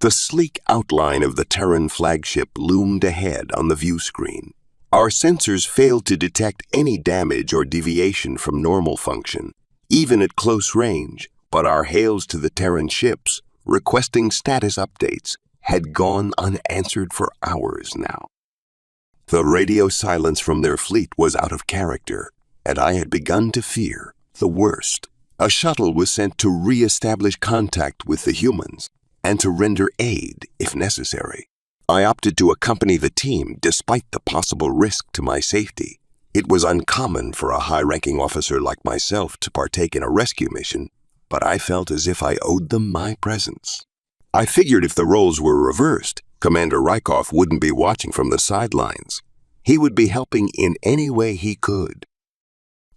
The sleek outline of the Terran flagship loomed ahead on the view screen. Our sensors failed to detect any damage or deviation from normal function, even at close range, but our hails to the Terran ships, requesting status updates, had gone unanswered for hours now. The radio silence from their fleet was out of character, and I had begun to fear the worst. A shuttle was sent to re-establish contact with the humans and to render aid if necessary. I opted to accompany the team despite the possible risk to my safety. It was uncommon for a high-ranking officer like myself to partake in a rescue mission, but I felt as if I owed them my presence. I figured if the roles were reversed, Commander Rykov wouldn't be watching from the sidelines. He would be helping in any way he could.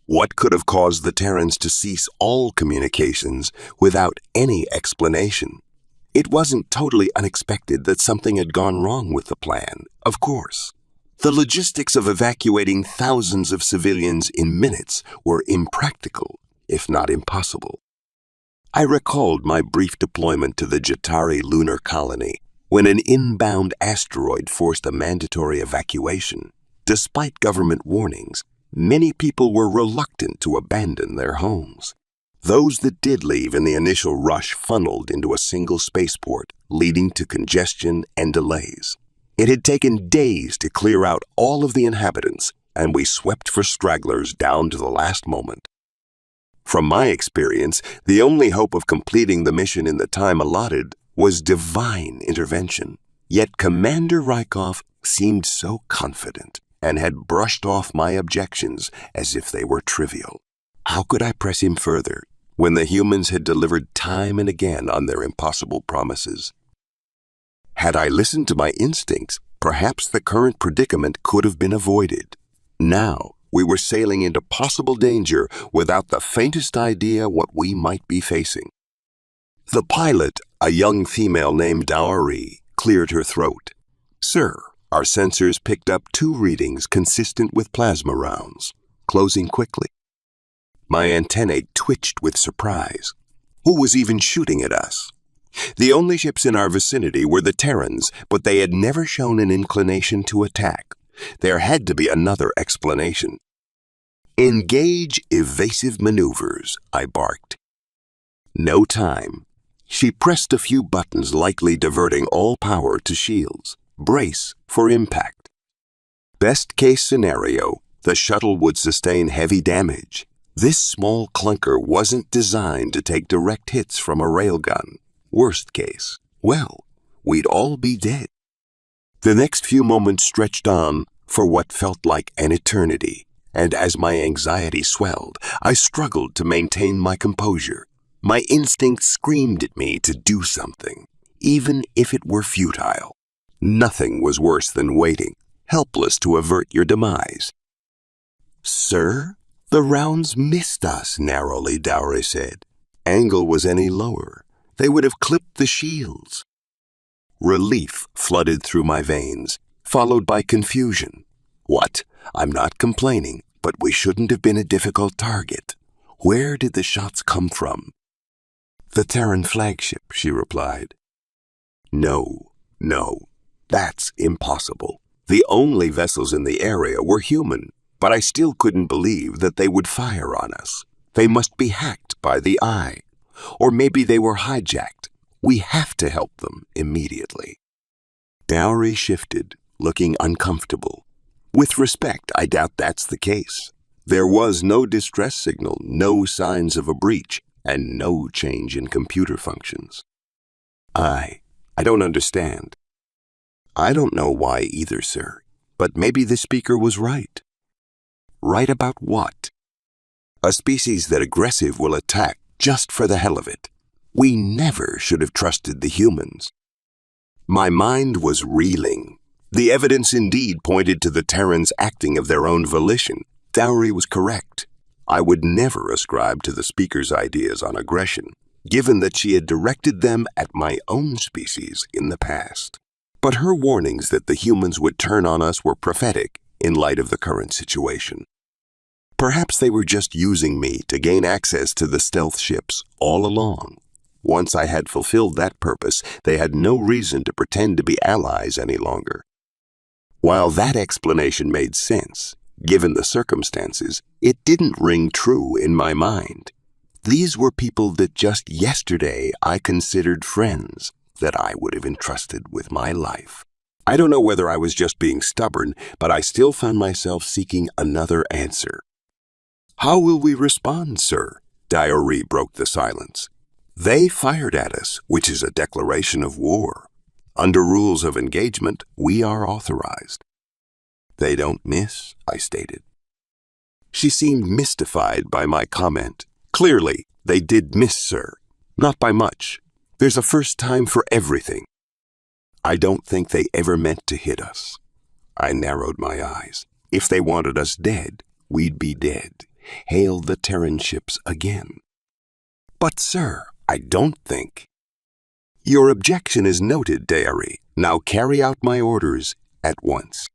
What could have caused the Terrans to cease all communications without any explanation? It wasn't totally unexpected that something had gone wrong with the plan, of course. The logistics of evacuating thousands of civilians in minutes were impractical, if not impossible. I recalled my brief deployment to the Jatari lunar colony when an inbound asteroid forced a mandatory evacuation. Despite government warnings, many people were reluctant to abandon their homes. Those that did leave in the initial rush funneled into a single spaceport, leading to congestion and delays. It had taken days to clear out all of the inhabitants, and we swept for stragglers down to the last moment. From my experience, the only hope of completing the mission in the time allotted was divine intervention. Yet Commander Rykov seemed so confident and had brushed off my objections as if they were trivial. How could I press him further when the humans had delivered time and again on their impossible promises? Had I listened to my instincts, perhaps the current predicament could have been avoided. Now, we were sailing into possible danger without the faintest idea what we might be facing. The pilot, a young female named Dowry, cleared her throat. "Sir, our sensors picked up 2 readings consistent with plasma rounds, closing quickly." My antennae twitched with surprise. Who was even shooting at us? The only ships in our vicinity were the Terrans, but they had never shown an inclination to attack. There had to be another explanation. "Engage evasive maneuvers," I barked. No time. She pressed a few buttons, likely diverting all power to shields. Brace for impact. Best case scenario, the shuttle would sustain heavy damage. This small clunker wasn't designed to take direct hits from a railgun. Worst case, well, we'd all be dead. The next few moments stretched on for what felt like an eternity, and as my anxiety swelled, I struggled to maintain my composure. My instinct screamed at me to do something, even if it were futile. Nothing was worse than waiting, helpless to avert your demise. "Sir, the rounds missed us narrowly," Dowry said. "Angle was any lower, they would have clipped the shields." Relief flooded through my veins, followed by confusion. What? I'm not complaining, but we shouldn't have been a difficult target. Where did the shots come from? "The Terran flagship," she replied. No, that's impossible. The only vessels in the area were human, but I still couldn't believe that they would fire on us. They must be hacked by the Eye. Or maybe they were hijacked. We have to help them immediately. Dowry shifted, looking uncomfortable. With respect, I doubt that's the case. There was no distress signal, no signs of a breach, and no change in computer functions. I don't understand. I don't know why either, sir, but maybe the speaker was right. Right about what? A species that aggressive will attack just for the hell of it. We never should have trusted the humans. My mind was reeling. The evidence indeed pointed to the Terrans acting of their own volition. Dowry was correct. I would never ascribe to the speaker's ideas on aggression, given that she had directed them at my own species in the past. But her warnings that the humans would turn on us were prophetic in light of the current situation. Perhaps they were just using me to gain access to the stealth ships all along. Once I had fulfilled that purpose, they had no reason to pretend to be allies any longer. While that explanation made sense, given the circumstances, it didn't ring true in my mind. These were people that just yesterday I considered friends that I would have entrusted with my life. I don't know whether I was just being stubborn, but I still found myself seeking another answer. "How will we respond, sir?" Diary broke the silence. "They fired at us, which is a declaration of war. Under rules of engagement, we are authorized." "They don't miss," I stated. She seemed mystified by my comment. "Clearly, they did miss, sir. Not by much. There's a first time for everything." "I don't think they ever meant to hit us." I narrowed my eyes. "If they wanted us dead, we'd be dead. Hail the Terran ships again." "But, sir, I don't think." "Your objection is noted, Diary. Now carry out my orders at once."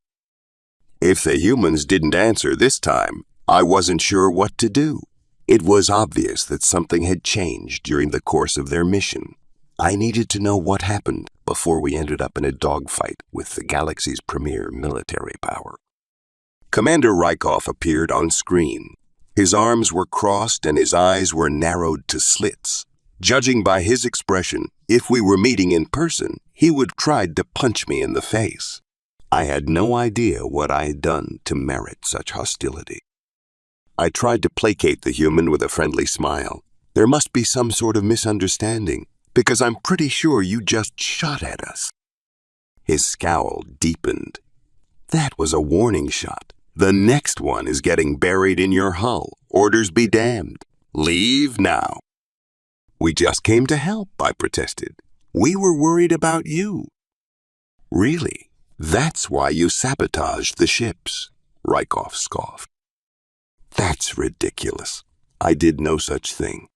If the humans didn't answer this time, I wasn't sure what to do. It was obvious that something had changed during the course of their mission. I needed to know what happened before we ended up in a dogfight with the galaxy's premier military power. Commander Rykov appeared on screen. His arms were crossed and his eyes were narrowed to slits. Judging by his expression, if we were meeting in person, he would have tried to punch me in the face. I had no idea what I had done to merit such hostility. I tried to placate the human with a friendly smile. "There must be some sort of misunderstanding, because I'm pretty sure you just shot at us." His scowl deepened. "That was a warning shot. The next one is getting buried in your hull. Orders be damned. Leave now." "We just came to help," I protested. "We were worried about you." "Really? That's why you sabotaged the ships," Rykov scoffed. "That's ridiculous. I did no such thing."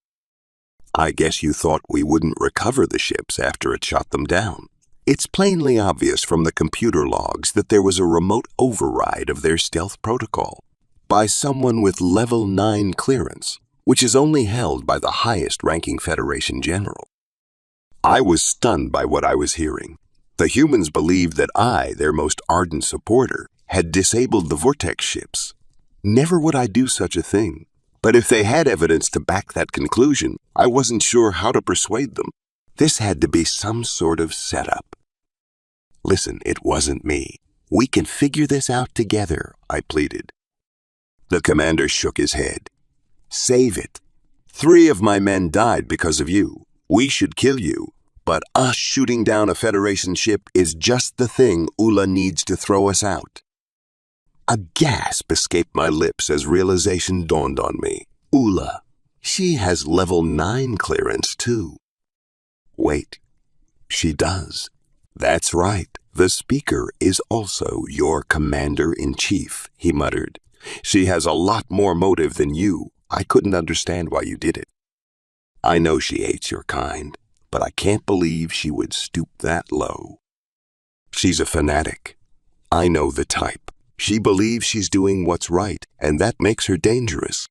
"I guess you thought we wouldn't recover the ships after it shot them down. It's plainly obvious from the computer logs that there was a remote override of their stealth protocol by someone with level 9 clearance, which is only held by the highest-ranking Federation general." I was stunned by what I was hearing. The humans believed that I, their most ardent supporter, had disabled the Vortex ships. Never would I do such a thing. But if they had evidence to back that conclusion, I wasn't sure how to persuade them. This had to be some sort of setup. "Listen, it wasn't me. We can figure this out together," I pleaded. The commander shook his head. "Save it. 3 of my men died because of you. We should kill you. But us shooting down a Federation ship is just the thing Ula needs to throw us out." A gasp escaped my lips as realization dawned on me. Ula. She has level 9 clearance, too. Wait. She does. That's right. The speaker is also your commander-in-chief, he muttered. She has a lot more motive than you. I couldn't understand why you did it. I know she hates your kind, but I can't believe she would stoop that low. She's a fanatic. I know the type. She believes she's doing what's right, and that makes her dangerous.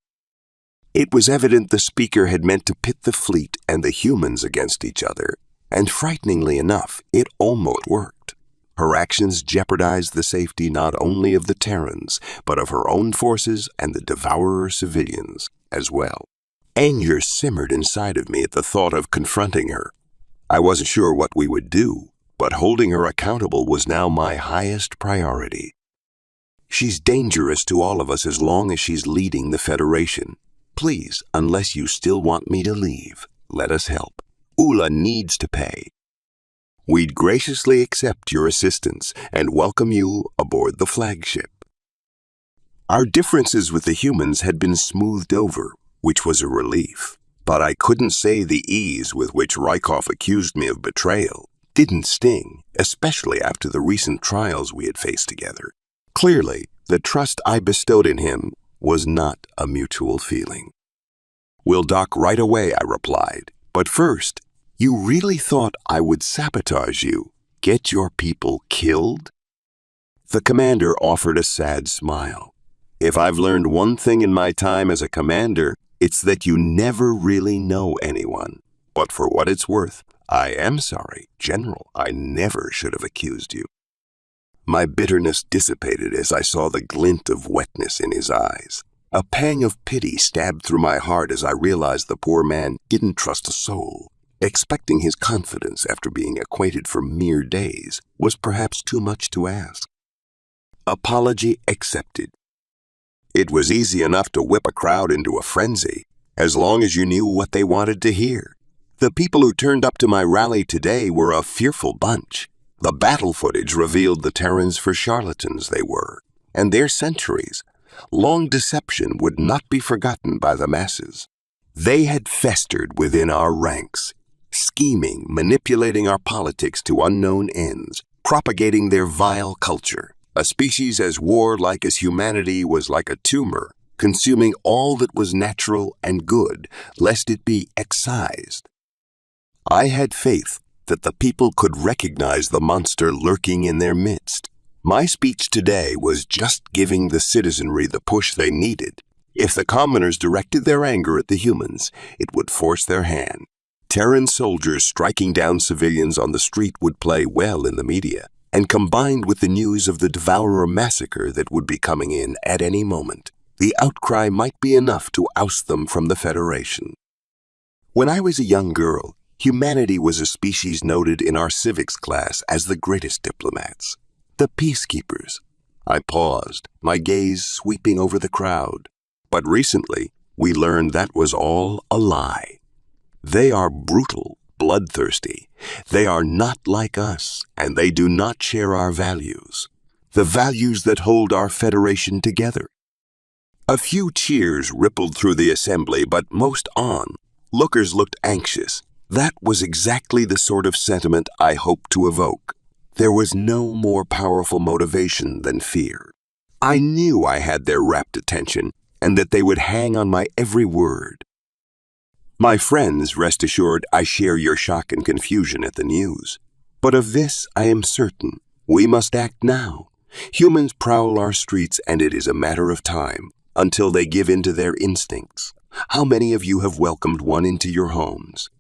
It was evident the speaker had meant to pit the fleet and the humans against each other, and frighteningly enough, it almost worked. Her actions jeopardized the safety not only of the Terrans, but of her own forces and the Devourer civilians as well. Anger simmered inside of me at the thought of confronting her. I wasn't sure what we would do, but holding her accountable was now my highest priority. She's dangerous to all of us as long as she's leading the Federation. Please, unless you still want me to leave, let us help. Ula needs to pay. We'd graciously accept your assistance and welcome you aboard the flagship. Our differences with the humans had been smoothed over, which was a relief. But I couldn't say the ease with which Rykov accused me of betrayal didn't sting, especially after the recent trials we had faced together. Clearly, the trust I bestowed in him was not a mutual feeling. "We'll dock right away," I replied. "But first, you really thought I would sabotage you, get your people killed?" The commander offered a sad smile. "If I've learned one thing in my time as a commander, it's that you never really know anyone. But for what it's worth, I am sorry, General. I never should have accused you." My bitterness dissipated as I saw the glint of wetness in his eyes. A pang of pity stabbed through my heart as I realized the poor man didn't trust a soul. Expecting his confidence after being acquainted for mere days was perhaps too much to ask. Apology accepted. It was easy enough to whip a crowd into a frenzy, as long as you knew what they wanted to hear. The people who turned up to my rally today were a fearful bunch. The battle footage revealed the Terrans for charlatans they were, and their centuries. Long deception would not be forgotten by the masses. They had festered within our ranks, scheming, manipulating our politics to unknown ends, propagating their vile culture. A species as warlike as humanity was like a tumor, consuming all that was natural and good, lest it be excised. I had faith that the people could recognize the monster lurking in their midst. My speech today was just giving the citizenry the push they needed. If the commoners directed their anger at the humans, it would force their hand. Terran soldiers striking down civilians on the street would play well in the media, and combined with the news of the Devourer massacre that would be coming in at any moment, the outcry might be enough to oust them from the Federation. When I was a young girl, humanity was a species noted in our civics class as the greatest diplomats. The peacekeepers. I paused, my gaze sweeping over the crowd. But recently, we learned that was all a lie. They are brutal, bloodthirsty. They are not like us, and they do not share our values. The values that hold our Federation together. A few cheers rippled through the assembly, but most onlookers looked anxious. That was exactly the sort of sentiment I hoped to evoke. There was no more powerful motivation than fear. I knew I had their rapt attention and that they would hang on my every word. My friends, rest assured, I share your shock and confusion at the news. But of this I am certain. We must act now. Humans prowl our streets, and it is a matter of time until they give in to their instincts. How many of you have welcomed one into your homes?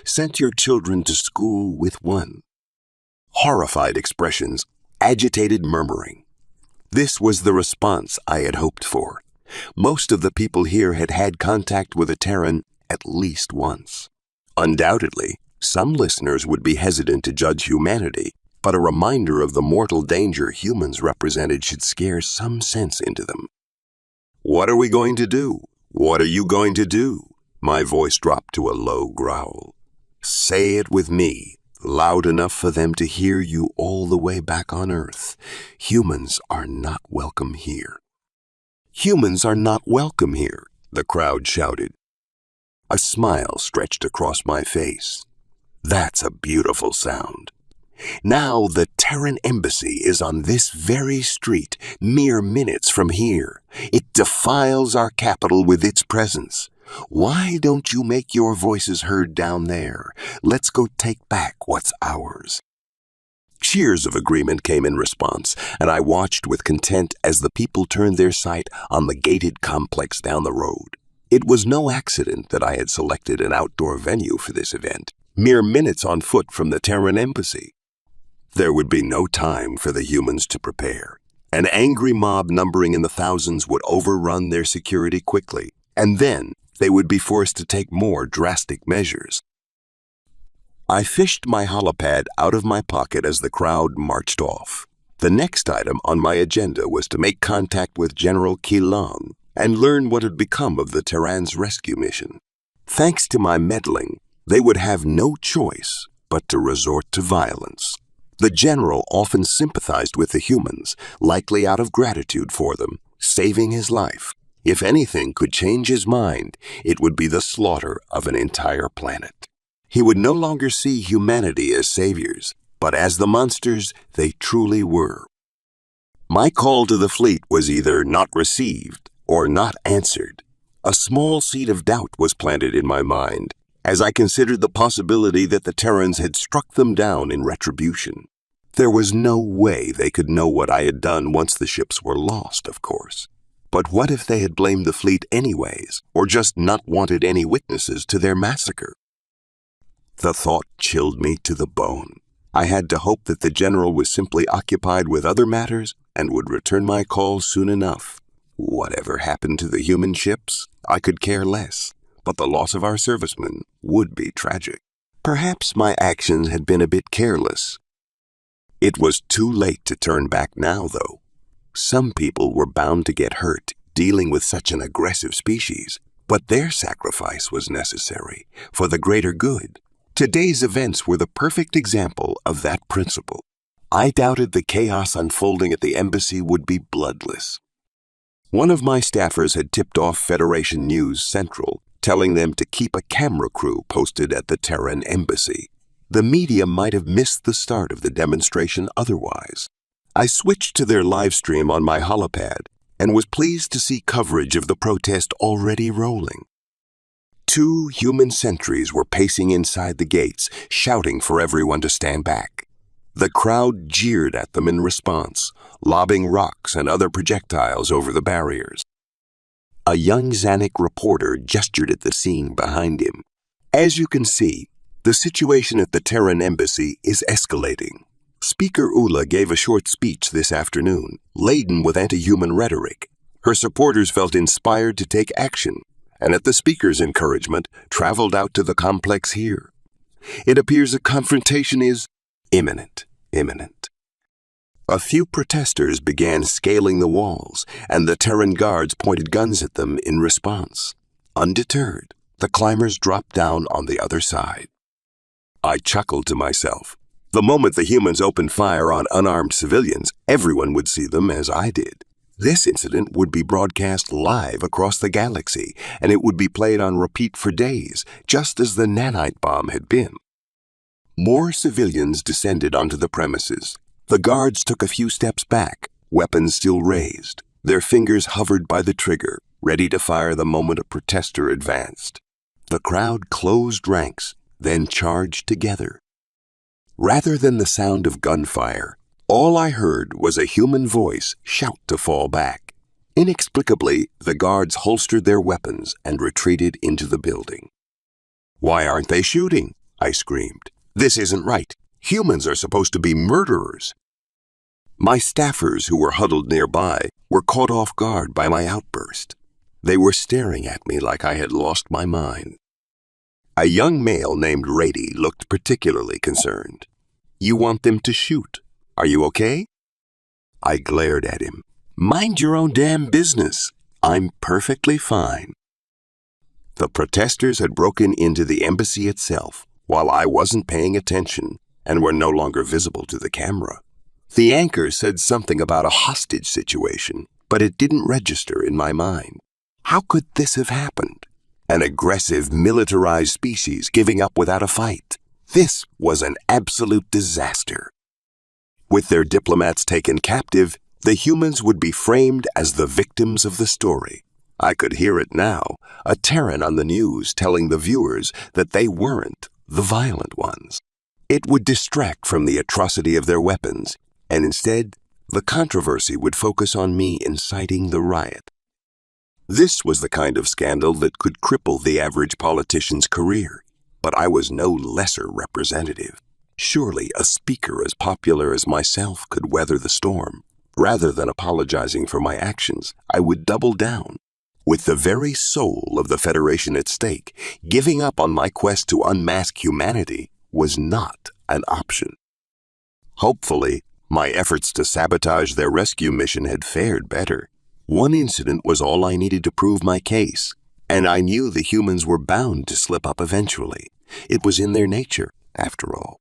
Sent your children to school with one? Horrified expressions, agitated murmuring. This was the response I had hoped for. Most of the people here had had contact with a Terran at least once. Undoubtedly, some listeners would be hesitant to judge humanity, but a reminder of the mortal danger humans represented should scare some sense into them. "What are we going to do? What are you going to do?" My voice dropped to a low growl. "Say it with me, loud enough for them to hear you all the way back on Earth. Humans are not welcome here." "Humans are not welcome here," the crowd shouted. A smile stretched across my face. That's a beautiful sound. Now the Terran embassy is on this very street, mere minutes from here. It defiles our capital with its presence. Why don't you make your voices heard down there? Let's go take back what's ours. Cheers of agreement came in response, and I watched with content as the people turned their sight on the gated complex down the road. It was no accident that I had selected an outdoor venue for this event, mere minutes on foot from the Terran embassy. There would be no time for the humans to prepare. An angry mob numbering in the thousands would overrun their security quickly, and then they would be forced to take more drastic measures. I fished my holopad out of my pocket as the crowd marched off. The next item on my agenda was to make contact with General Keelan and learn what had become of the Terran's rescue mission. Thanks to my meddling, they would have no choice but to resort to violence. The general often sympathized with the humans, likely out of gratitude for them, saving his life. If anything could change his mind, it would be the slaughter of an entire planet. He would no longer see humanity as saviors, but as the monsters they truly were. My call to the fleet was either not received or not answered. A small seed of doubt was planted in my mind, as I considered the possibility that the Terrans had struck them down in retribution. There was no way they could know what I had done once the ships were lost, of course. But what if they had blamed the fleet anyways, or just not wanted any witnesses to their massacre? The thought chilled me to the bone. I had to hope that the general was simply occupied with other matters and would return my call soon enough. Whatever happened to the human ships, I could care less, but the loss of our servicemen would be tragic. Perhaps my actions had been a bit careless. It was too late to turn back now, though. Some people were bound to get hurt dealing with such an aggressive species, but their sacrifice was necessary for the greater good. Today's events were the perfect example of that principle. I doubted the chaos unfolding at the embassy would be bloodless. One of my staffers had tipped off Federation News Central, telling them to keep a camera crew posted at the Terran embassy. The media might have missed the start of the demonstration otherwise. I switched to their live stream on my holopad and was pleased to see coverage of the protest already rolling. 2 human sentries were pacing inside the gates, shouting for everyone to stand back. The crowd jeered at them in response, lobbing rocks and other projectiles over the barriers. A young Xanic reporter gestured at the scene behind him. As you can see, the situation at the Terran embassy is escalating. Speaker Ula gave a short speech this afternoon, laden with anti-human rhetoric. Her supporters felt inspired to take action, and at the speaker's encouragement, traveled out to the complex here. It appears a confrontation is imminent. A few protesters began scaling the walls, and the Terran guards pointed guns at them in response. Undeterred, the climbers dropped down on the other side. I chuckled to myself. The moment the humans opened fire on unarmed civilians, everyone would see them as I did. This incident would be broadcast live across the galaxy, and it would be played on repeat for days, just as the nanite bomb had been. More civilians descended onto the premises. The guards took a few steps back, weapons still raised. Their fingers hovered by the trigger, ready to fire the moment a protester advanced. The crowd closed ranks, then charged together. Rather than the sound of gunfire, all I heard was a human voice shout to fall back. Inexplicably, the guards holstered their weapons and retreated into the building. "Why aren't they shooting?" I screamed. "This isn't right. Humans are supposed to be murderers." My staffers, who were huddled nearby, were caught off guard by my outburst. They were staring at me like I had lost my mind. A young male named Rady looked particularly concerned. "You want them to shoot. Are you okay?" I glared at him. "Mind your own damn business. I'm perfectly fine." The protesters had broken into the embassy itself while I wasn't paying attention and were no longer visible to the camera. The anchor said something about a hostage situation, but it didn't register in my mind. How could this have happened? An aggressive, militarized species giving up without a fight. This was an absolute disaster. With their diplomats taken captive, the humans would be framed as the victims of the story. I could hear it now, a Terran on the news telling the viewers that they weren't the violent ones. It would distract from the atrocity of their weapons, and instead, the controversy would focus on me inciting the riot. This was the kind of scandal that could cripple the average politician's career, but I was no lesser representative. Surely a speaker as popular as myself could weather the storm. Rather than apologizing for my actions, I would double down. With the very soul of the Federation at stake, giving up on my quest to unmask humanity was not an option. Hopefully, my efforts to sabotage their rescue mission had fared better. One incident was all I needed to prove my case, and I knew the humans were bound to slip up eventually. It was in their nature, after all.